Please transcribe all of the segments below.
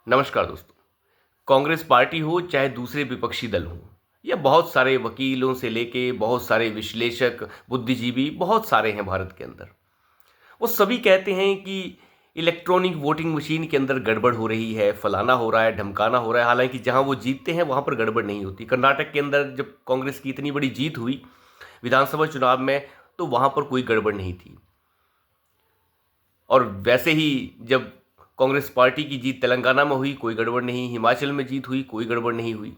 नमस्कार दोस्तों। कांग्रेस पार्टी हो चाहे दूसरे विपक्षी दल हों या बहुत सारे वकीलों से लेके बहुत सारे विश्लेषक बुद्धिजीवी बहुत सारे हैं भारत के अंदर। वो सभी कहते हैं कि इलेक्ट्रॉनिक वोटिंग मशीन के अंदर गड़बड़ हो रही है, फलाना हो रहा है, ढमकाना हो रहा है। हालांकि जहां वो जीतते हैं वहां पर गड़बड़ नहीं होती। कर्नाटक के अंदर जब कांग्रेस की इतनी बड़ी जीत हुई विधानसभा चुनाव में, तो वहां पर कोई गड़बड़ नहीं थी। और वैसे ही जब कांग्रेस पार्टी की जीत तेलंगाना में हुई, कोई गड़बड़ नहीं। हिमाचल में जीत हुई, कोई गड़बड़ नहीं हुई।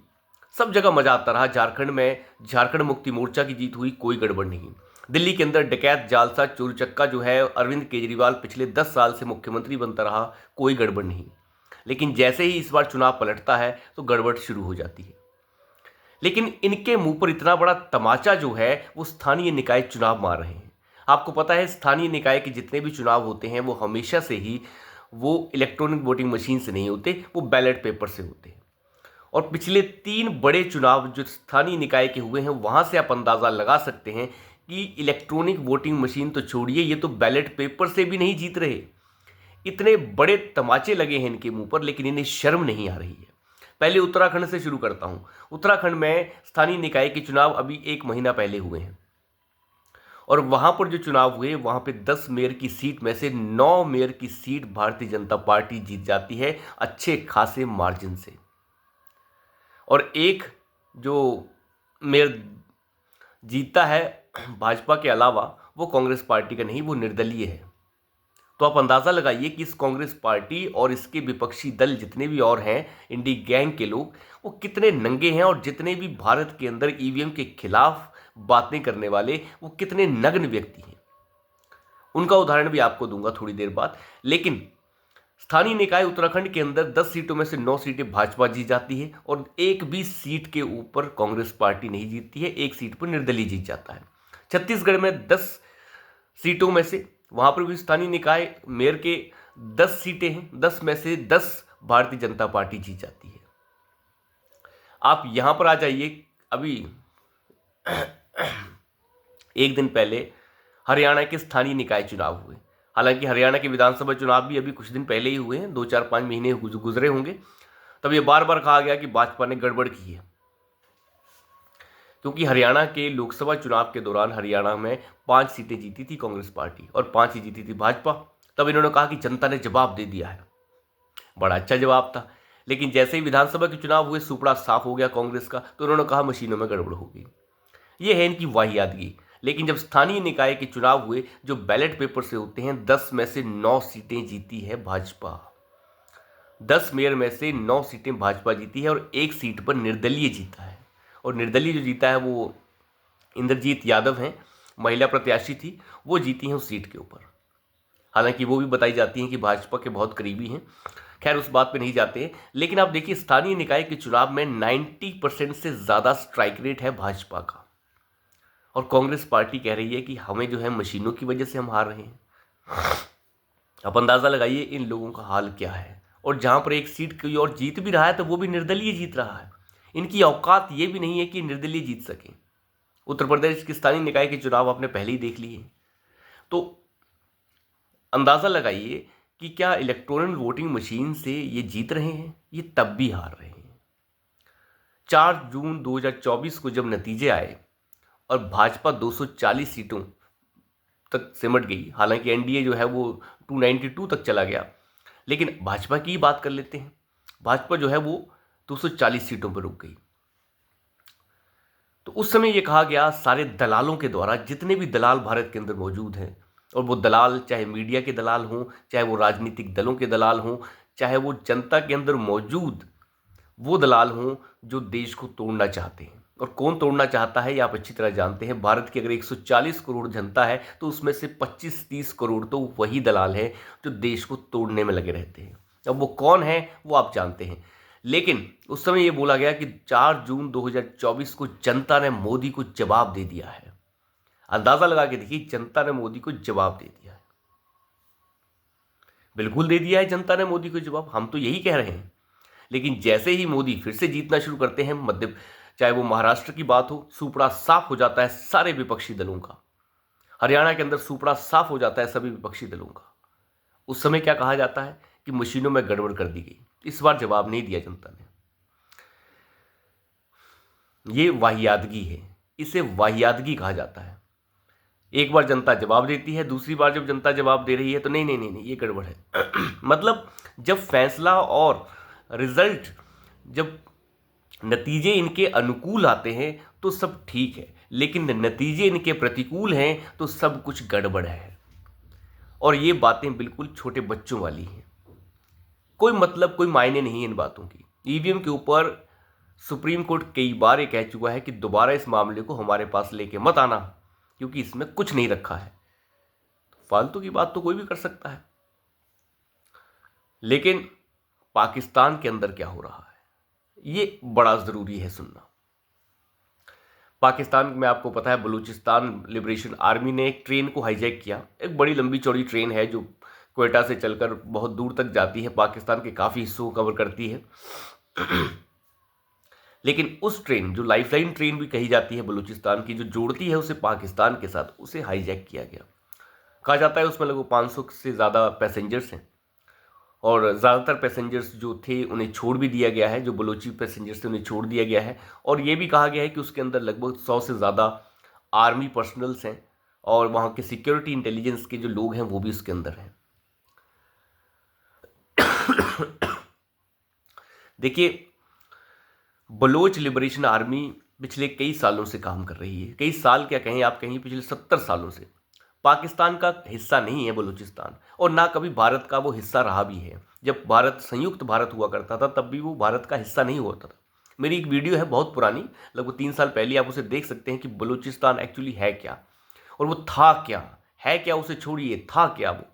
सब जगह मजा आता रहा। झारखंड में झारखंड मुक्ति मोर्चा की जीत हुई, कोई गड़बड़ नहीं। दिल्ली के अंदर डकैत जालसा चोरचक्का जो है, अरविंद केजरीवाल पिछले 10 साल से मुख्यमंत्री बनता रहा, कोई गड़बड़ नहीं। लेकिन जैसे ही इस बार चुनाव पलटता है तो गड़बड़ शुरू हो जाती है। लेकिन इनके मुंह पर इतना बड़ा तमाचा जो है वो स्थानीय निकाय चुनाव मार रहे हैं। आपको पता है स्थानीय निकाय के जितने भी चुनाव होते हैं वो हमेशा से ही वो इलेक्ट्रॉनिक वोटिंग मशीन से नहीं होते, वो बैलेट पेपर से होते हैं। और पिछले 3 बड़े चुनाव जो स्थानीय निकाय के हुए हैं वहां से आप अंदाजा लगा सकते हैं कि इलेक्ट्रॉनिक वोटिंग मशीन तो छोड़िए, ये तो बैलेट पेपर से भी नहीं जीत रहे। इतने बड़े तमाचे लगे हैं इनके मुंह पर, लेकिन इन्हें शर्म नहीं आ रही है। पहले उत्तराखंड से शुरू करता हूं। उत्तराखंड में स्थानीय निकाय के चुनाव अभी 1 महीना पहले हुए हैं और वहां पर जो चुनाव हुए वहां पे 10 मेयर की सीट में से 9 मेयर की सीट भारतीय जनता पार्टी जीत जाती है अच्छे खासे मार्जिन से। और एक जो मेयर जीतता है भाजपा के अलावा, वो कांग्रेस पार्टी का नहीं, वो निर्दलीय है। तो आप अंदाज़ा लगाइए कि इस कांग्रेस पार्टी और इसके विपक्षी दल जितने भी और हैं, इंडी गैंग के लोग, वो कितने नंगे हैं। और जितने भी भारत के अंदर ईवीएम के खिलाफ बातें करने वाले, वो कितने नग्न व्यक्ति हैं। उनका उदाहरण भी आपको दूंगा थोड़ी देर बाद। लेकिन स्थानीय निकाय उत्तराखंड के अंदर 10 सीटों में से 9 सीटें भाजपा जीत जाती है और एक भी सीट के ऊपर कांग्रेस पार्टी नहीं जीतती है। एक सीट पर निर्दलीय जीत जाता है। छत्तीसगढ़ में 10 सीटों में से, वहां पर भी स्थानीय निकाय मेयर के 10 सीटें हैं, 10 में से 10 भारतीय जनता पार्टी जीत जाती है। आप यहां पर आ जाइए। अभी एक दिन पहले हरियाणा के स्थानीय निकाय चुनाव हुए। हालांकि हरियाणा के विधानसभा चुनाव भी अभी कुछ दिन पहले ही हुए हैं, 2 4 5 महीने गुजरे होंगे। तब ये बार बार कहा गया कि भाजपा ने गड़बड़ की है, क्योंकि हरियाणा के लोकसभा चुनाव के दौरान हरियाणा में 5 सीटें जीती थी कांग्रेस पार्टी और 5 ही जीती थी भाजपा। तब इन्होंने कहा कि जनता ने जवाब दे दिया है। बड़ा अच्छा जवाब था। लेकिन जैसे ही विधानसभा के चुनाव हुए, सुपड़ा साफ हो गया कांग्रेस का, तो उन्होंने कहा मशीनों में गड़बड़ हो गई। ये है इनकी वाहियादगी। लेकिन जब स्थानीय निकाय के चुनाव हुए जो बैलेट पेपर से होते हैं, 10 में से 9 सीटें जीती है भाजपा। 10 मेयर में से 9 सीटें भाजपा जीती है और एक सीट पर निर्दलीय जीता है। और निर्दलीय जो जीता है वो इंद्रजीत यादव हैं, महिला प्रत्याशी थी, वो जीती हैं उस सीट के ऊपर। हालांकि वो भी बताई जाती हैं कि भाजपा के बहुत करीबी हैं। खैर, उस बात पे नहीं जाते हैं। लेकिन आप देखिए स्थानीय निकाय के चुनाव में 90% से ज़्यादा स्ट्राइक रेट है भाजपा का। और कांग्रेस पार्टी कह रही है कि हमें जो है मशीनों की वजह से हम हार रहे हैं। आप अंदाज़ा लगाइए इन लोगों का हाल क्या है। और जहां पर एक सीट कोई और जीत भी रहा है तो वो भी निर्दलीय जीत रहा है। इनकी औकात ये भी नहीं है कि निर्दलीय जीत सकें। उत्तर प्रदेश के स्थानीय निकाय के चुनाव आपने पहले ही देख लिए। तो अंदाज़ा लगाइए कि क्या इलेक्ट्रॉनिक वोटिंग मशीन से ये जीत रहे हैं, ये तब भी हार रहे हैं। 4 जून 2024 को जब नतीजे आए और भाजपा 240 सीटों तक सिमट गई, हालांकि एनडीए जो है वो 292 तक चला गया, लेकिन भाजपा की ही बात कर लेते हैं। भाजपा जो है वो 240 सीटों पर रुक गई। तो उस समय ये कहा गया सारे दलालों के द्वारा, जितने भी दलाल भारत के अंदर मौजूद हैं, और वो दलाल चाहे मीडिया के दलाल हों, चाहे वो राजनीतिक दलों के दलाल हों, चाहे वो जनता के अंदर मौजूद वो दलाल हों जो देश को तोड़ना चाहते हैं। और कौन तोड़ना चाहता है ये आप अच्छी तरह जानते हैं। भारत की अगर 140 करोड़ जनता है तो उसमें से 25-30 करोड़ तो वही दलाल है जो देश को तोड़ने में लगे रहते हैं। अब वो कौन है वो आप जानते हैं। लेकिन उस समय ये बोला गया कि 4 जून 2024 को जनता ने मोदी को जवाब दे दिया है। अंदाजा लगा के देखिए, जनता ने मोदी को जवाब दे दिया है। बिल्कुल दे दिया है जनता ने मोदी को जवाब, हम तो यही कह रहे हैं। लेकिन जैसे ही मोदी फिर से जीतना शुरू करते हैं, मध्य चाहे वो महाराष्ट्र की बात हो, सुपड़ा साफ हो जाता है सारे विपक्षी दलों का। हरियाणा के अंदर सुपड़ा साफ हो जाता है सभी विपक्षी दलों का। उस समय क्या कहा जाता है कि मशीनों में गड़बड़ कर दी गई। इस बार जवाब नहीं दिया जनता ने। ये वाहियादगी है, इसे वाहियादगी कहा जाता है। एक बार जनता जवाब देती है, दूसरी बार जब जनता जवाब दे रही है तो नहीं नहीं नहीं नहीं ये गड़बड़ है। मतलब जब फैसला और रिजल्ट, जब नतीजे इनके अनुकूल आते हैं तो सब ठीक है, लेकिन नतीजे इनके प्रतिकूल हैं तो सब कुछ गड़बड़ है। और ये बातें बिल्कुल छोटे बच्चों वाली हैं, कोई मतलब कोई मायने नहीं है इन बातों की। ईवीएम के ऊपर सुप्रीम कोर्ट कई बार ये कह चुका है कि दोबारा इस मामले को हमारे पास लेके मत आना, क्योंकि इसमें कुछ नहीं रखा है। फालतू की बात तो कोई भी कर सकता है, लेकिन पाकिस्तान के अंदर क्या हो रहा है ये बड़ा जरूरी है सुनना। पाकिस्तान में आपको पता है बलूचिस्तान लिबरेशन आर्मी ने एक ट्रेन को हाईजैक किया। एक बड़ी लंबी चौड़ी ट्रेन है जो क्वेटा से चलकर बहुत दूर तक जाती है, पाकिस्तान के काफ़ी हिस्सों को कवर करती है। लेकिन उस ट्रेन, जो लाइफलाइन ट्रेन भी कही जाती है बलूचिस्तान की, जो जोड़ती है उसे पाकिस्तान के साथ, उसे हाईजैक किया गया। कहा जाता है उसमें लगभग 500 से ज़्यादा पैसेंजर्स हैं और ज़्यादातर पैसेंजर्स जो थे उन्हें छोड़ भी दिया गया है, जो बलोची पैसेंजर्स थे उन्हें छोड़ दिया गया है। और ये भी कहा गया है कि उसके अंदर लगभग 100 से ज़्यादा आर्मी पर्सनल्स हैं और वहाँ के सिक्योरिटी इंटेलिजेंस के जो लोग हैं वो भी उसके अंदर हैं। देखिए, बलोच लिबरेशन आर्मी पिछले कई सालों से काम कर रही है। कई साल क्या कहें आप, कहीं पिछले 70 सालों से। पाकिस्तान का हिस्सा नहीं है बलूचिस्तान, और ना कभी भारत का वो हिस्सा रहा भी है। जब भारत संयुक्त भारत हुआ करता था तब भी वो भारत का हिस्सा नहीं होता था। मेरी एक वीडियो है बहुत पुरानी, लगभग 3 साल पहले, आप उसे देख सकते हैं कि बलूचिस्तान एक्चुअली है क्या और वो था क्या। है क्या उसे छोड़िए, था क्या वो,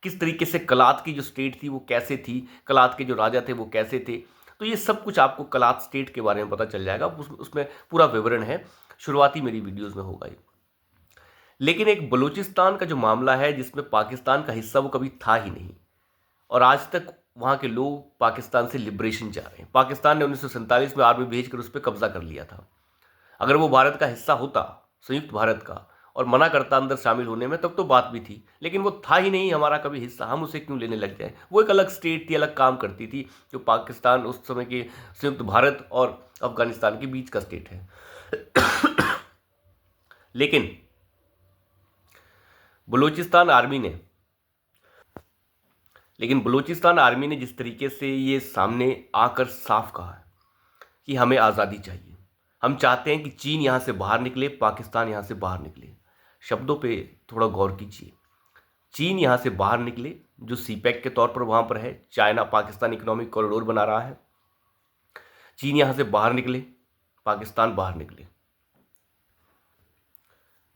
किस तरीके से कलात की जो स्टेट थी वो कैसे थी, कलात के जो राजा थे वो कैसे थे। तो ये सब कुछ आपको कलात स्टेट के बारे में पता चल जाएगा, उसमें पूरा विवरण है, शुरुआती मेरी वीडियोज़ में होगा ये। लेकिन एक बलूचिस्तान का जो मामला है जिसमें पाकिस्तान का हिस्सा वो कभी था ही नहीं, और आज तक वहाँ के लोग पाकिस्तान से लिबरेशन चाह रहे हैं। पाकिस्तान ने 1947 में आर्मी भेजकर उस पर कब्जा कर लिया था। अगर वो भारत का हिस्सा होता, संयुक्त भारत का, और मना करता अंदर शामिल होने में, तब तो बात भी थी। लेकिन वो था ही नहीं हमारा कभी हिस्सा, हम उसे क्यों लेने लग जाए। वो एक अलग स्टेट थी, अलग काम करती थी, जो पाकिस्तान उस समय के संयुक्त भारत और अफगानिस्तान के बीच का स्टेट है। लेकिन बलूचिस्तान आर्मी ने जिस तरीके से ये सामने आकर साफ कहा है कि हमें आज़ादी चाहिए, हम चाहते हैं कि चीन यहाँ से बाहर निकले, पाकिस्तान यहाँ से बाहर निकले। शब्दों पे थोड़ा गौर कीजिए। चीन यहाँ से बाहर निकले, जो सीपैक के तौर पर वहाँ पर है, चाइना पाकिस्तान इकोनॉमिक कॉरिडोर बना रहा है। चीन यहाँ से बाहर निकले, पाकिस्तान बाहर निकले।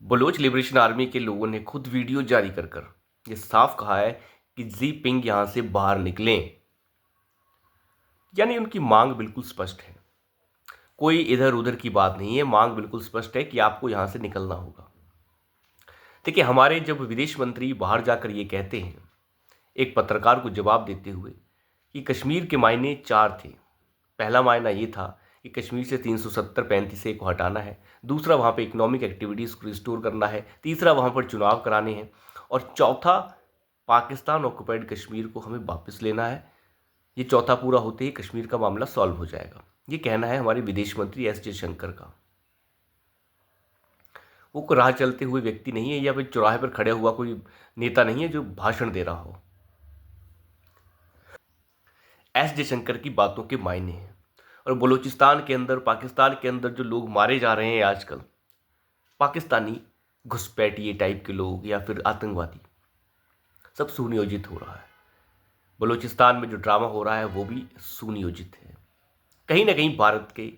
बलोच लिबरेशन आर्मी के लोगों ने खुद वीडियो जारी कर ये साफ कहा है कि जिनपिंग यहां से बाहर निकलें। यानी उनकी मांग बिल्कुल स्पष्ट है, कोई इधर उधर की बात नहीं है। मांग बिल्कुल स्पष्ट है कि आपको यहां से निकलना होगा। देखिए, हमारे जब विदेश मंत्री बाहर जाकर ये कहते हैं, एक पत्रकार को जवाब देते हुए, कि कश्मीर के मायने 4 थे। पहला मायना ये था कि कश्मीर से 370-35 को हटाना है, दूसरा वहाँ पे इकोनॉमिक एक्टिविटीज़ को रिस्टोर करना है, तीसरा वहाँ पर चुनाव कराने हैं, और चौथा पाकिस्तान ऑक्युपाइड कश्मीर को हमें वापस लेना है। ये चौथा पूरा होते ही कश्मीर का मामला सॉल्व हो जाएगा। ये कहना है हमारे विदेश मंत्री एस जयशंकर का। वो कोई राह चलते हुए व्यक्ति नहीं है, या फिर चौराहे पर खड़े हुआ कोई नेता नहीं है जो भाषण दे रहा हो। एस जयशंकर की बातों के मायने हैं। और बलूचिस्तान के अंदर, पाकिस्तान के अंदर जो लोग मारे जा रहे हैं आजकल, पाकिस्तानी घुसपैठिए टाइप के लोग या फिर आतंकवादी, सब सुनियोजित हो रहा है। बलूचिस्तान में जो ड्रामा हो रहा है वो भी सुनियोजित है। कहीं ना कहीं भारत के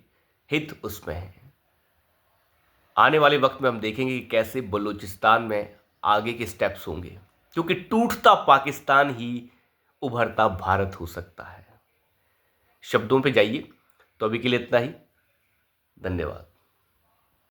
हित उसमें है। आने वाले वक्त में हम देखेंगे कि कैसे बलूचिस्तान में आगे के स्टेप्स होंगे, क्योंकि टूटता पाकिस्तान ही उभरता भारत हो सकता है। शब्दों पे जाइए। तो अभी के लिए इतना ही। धन्यवाद।